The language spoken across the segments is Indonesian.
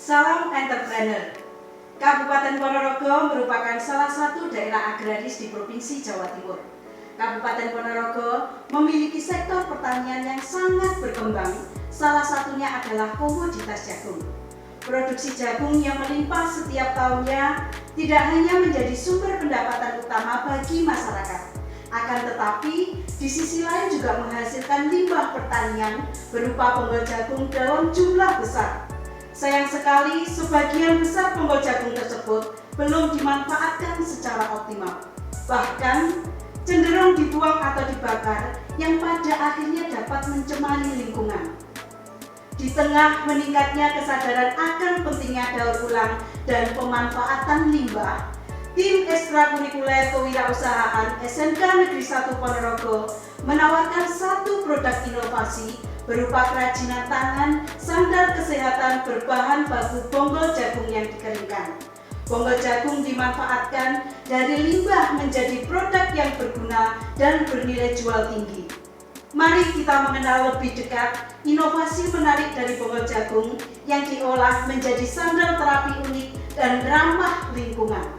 Salam entrepreneur. Kabupaten Ponorogo merupakan salah satu daerah agraris di Provinsi Jawa Timur. Kabupaten Ponorogo memiliki sektor pertanian yang sangat berkembang. Salah satunya adalah komoditas jagung. Produksi jagung yang melimpah setiap tahunnya tidak hanya menjadi sumber pendapatan utama bagi masyarakat, akan tetapi di sisi lain juga menghasilkan limbah pertanian berupa bonggol jagung dalam jumlah besar. Sayang sekali, sebagian besar bonggol jagung tersebut belum dimanfaatkan secara optimal. Bahkan cenderung dibuang atau dibakar yang pada akhirnya dapat mencemari lingkungan. Di tengah meningkatnya kesadaran akan pentingnya daur ulang dan pemanfaatan limbah, tim ekstrakurikuler kewirausahaan SMK Negeri 1 Ponorogo menawarkan satu produk inovasi berupa kerajinan tangan sandal kesehatan berbahan baku bonggol jagung yang dikeringkan. Bonggol jagung dimanfaatkan dari limbah menjadi produk yang berguna dan bernilai jual tinggi. Mari kita mengenal lebih dekat inovasi menarik dari bonggol jagung yang diolah menjadi sandal terapi unik dan ramah lingkungan.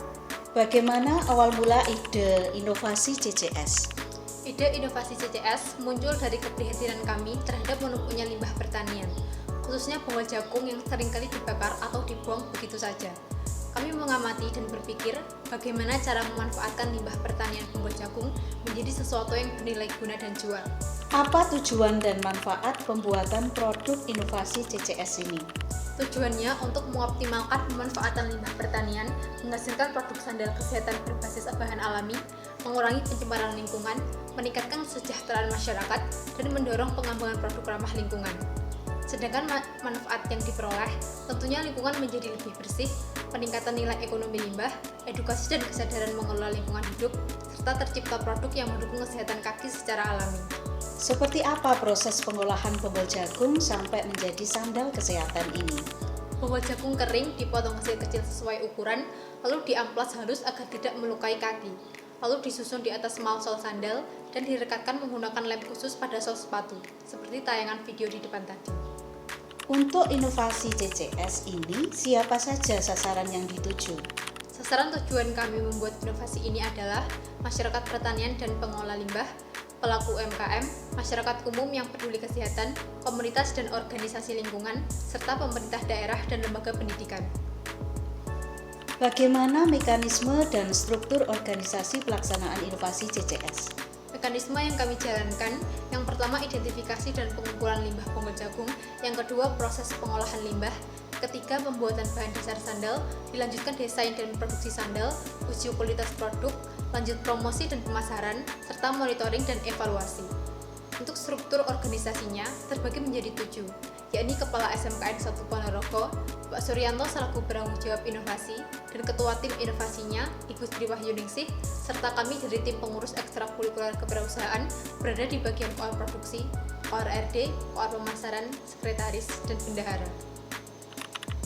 Bagaimana awal mula ide inovasi CCS? Ide inovasi CCS muncul dari keprihatinan kami terhadap menumpuknya limbah pertanian, khususnya bonggol jagung yang seringkali dibakar atau dibuang begitu saja. Kami mengamati dan berpikir bagaimana cara memanfaatkan limbah pertanian bonggol jagung menjadi sesuatu yang bernilai guna dan jual. Apa tujuan dan manfaat pembuatan produk inovasi CCS ini? Tujuannya untuk mengoptimalkan pemanfaatan limbah pertanian, menghasilkan produk sandal kesehatan berbasis bahan alami, mengurangi pencemaran lingkungan, meningkatkan kesejahteraan masyarakat, dan mendorong pengembangan produk ramah lingkungan. Sedangkan manfaat yang diperoleh, tentunya lingkungan menjadi lebih bersih, peningkatan nilai ekonomi limbah, edukasi dan kesadaran mengelola lingkungan hidup, serta tercipta produk yang mendukung kesehatan kaki secara alami. Seperti apa proses pengolahan bonggol jagung sampai menjadi sandal kesehatan ini? Bonggol jagung kering dipotong kecil-kecil sesuai ukuran, lalu diamplas halus agar tidak melukai kaki. Lalu disusun di atas mal-sol sandal dan direkatkan menggunakan lem khusus pada sol sepatu, seperti tayangan video di depan tadi. Untuk inovasi CCS ini, siapa saja sasaran yang dituju? Sasaran tujuan kami membuat inovasi ini adalah masyarakat pertanian dan pengolah limbah, pelaku UMKM, masyarakat umum yang peduli kesehatan, komunitas dan organisasi lingkungan, serta pemerintah daerah dan lembaga pendidikan. Bagaimana mekanisme dan struktur organisasi pelaksanaan inovasi CCS? Mekanisme yang kami jalankan, yang pertama identifikasi dan pengumpulan limbah bonggol jagung, yang kedua proses pengolahan limbah, ketiga pembuatan bahan dasar sandal, dilanjutkan desain dan produksi sandal, uji kualitas produk, lanjut promosi dan pemasaran, serta monitoring dan evaluasi. Untuk struktur organisasinya terbagi menjadi 7, yakni Kepala SMKN 1 Ponorogo, Pak Suryanto selaku penanggung jawab inovasi, dan Ketua Tim Inovasinya, Ibu Sri Wahyuningsih, serta kami dari tim pengurus ekstrakurikuler kewirausahaan berada di bagian OR produksi, OR RD, OR pemasaran, sekretaris, dan bendahara.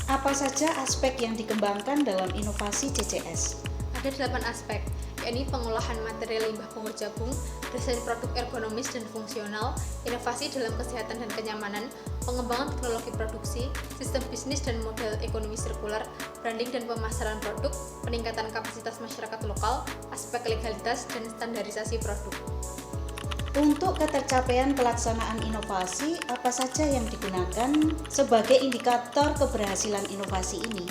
Apa saja aspek yang dikembangkan dalam inovasi CCS? Ada 8 aspek, yakni pengolahan material limbah bonggol jagung, desain produk ergonomis dan fungsional, inovasi dalam kesehatan dan kenyamanan, pengembangan teknologi produksi, sistem bisnis dan model ekonomi sirkular, branding dan pemasaran produk, peningkatan kapasitas masyarakat lokal, aspek legalitas dan standarisasi produk. Untuk ketercapaian pelaksanaan inovasi, apa saja yang digunakan sebagai indikator keberhasilan inovasi ini?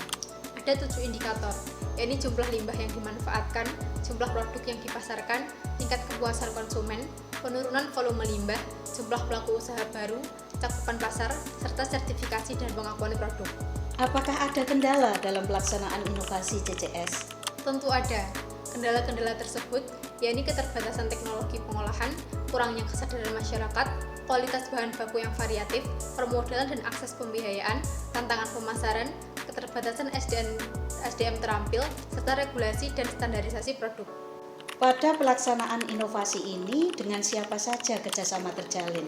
Ada 7 indikator, yakni jumlah limbah yang dimanfaatkan, jumlah produk yang dipasarkan, tingkat kepuasan konsumen, penurunan volume limbah, jumlah pelaku usaha baru, cakupan pasar, serta sertifikasi dan pengakuan produk. Apakah ada kendala dalam pelaksanaan inovasi CCS? Tentu ada. Kendala-kendala tersebut yakni keterbatasan teknologi pengolahan, kurangnya kesadaran masyarakat, kualitas bahan baku yang variatif, permodalan dan akses pembiayaan, tantangan pemasaran, keterbatasan SDM terampil, serta regulasi dan standarisasi produk. Pada pelaksanaan inovasi ini, dengan siapa saja kerjasama terjalin?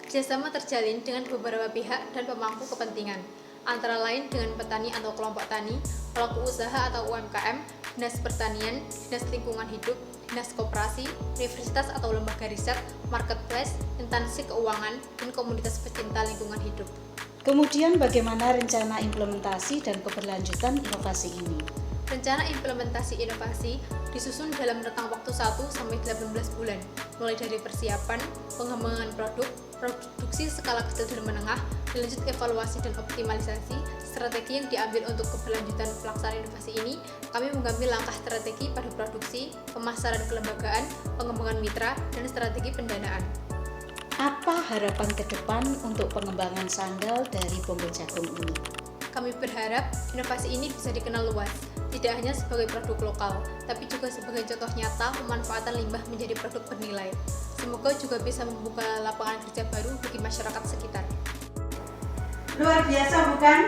Kerjasama terjalin dengan beberapa pihak dan pemangku kepentingan, antara lain dengan petani atau kelompok tani, pelaku usaha atau UMKM, dinas pertanian, dinas lingkungan hidup, dinas koperasi, universitas atau lembaga riset, marketplace, instansi keuangan, dan komunitas pecinta lingkungan hidup. Kemudian bagaimana rencana implementasi dan keberlanjutan inovasi ini? Rencana implementasi inovasi disusun dalam rentang waktu 1-18 bulan, mulai dari persiapan, pengembangan produk, produksi skala kecil dan menengah, dilanjut evaluasi dan optimalisasi. Strategi yang diambil untuk keberlanjutan pelaksanaan inovasi ini, kami mengambil langkah strategi pada produksi, pemasaran kelembagaan, pengembangan mitra, dan strategi pendanaan. Apa harapan ke depan untuk pengembangan sandal dari Bonggol Jagung ini? Kami berharap inovasi ini bisa dikenal luas, tidak hanya sebagai produk lokal, tapi juga sebagai contoh nyata pemanfaatan limbah menjadi produk bernilai. Semoga juga bisa membuka lapangan kerja baru bagi masyarakat sekitar. Luar biasa bukan?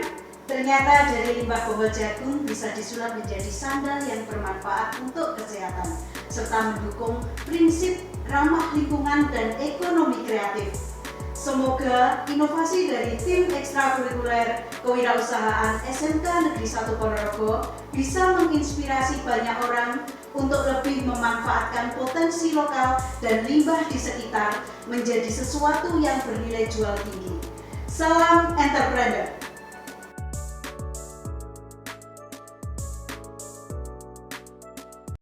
Ternyata dari limbah Bonggol Jagung bisa disulap menjadi sandal yang bermanfaat untuk kesehatan, serta mendukung prinsip ramah lingkungan dan ekonomi kreatif. Semoga inovasi dari tim ekstrakurikuler kewirausahaan SMK Negeri 1 Ponorogo bisa menginspirasi banyak orang untuk lebih memanfaatkan potensi lokal dan limbah di sekitar menjadi sesuatu yang bernilai jual tinggi. Salam entrepreneur!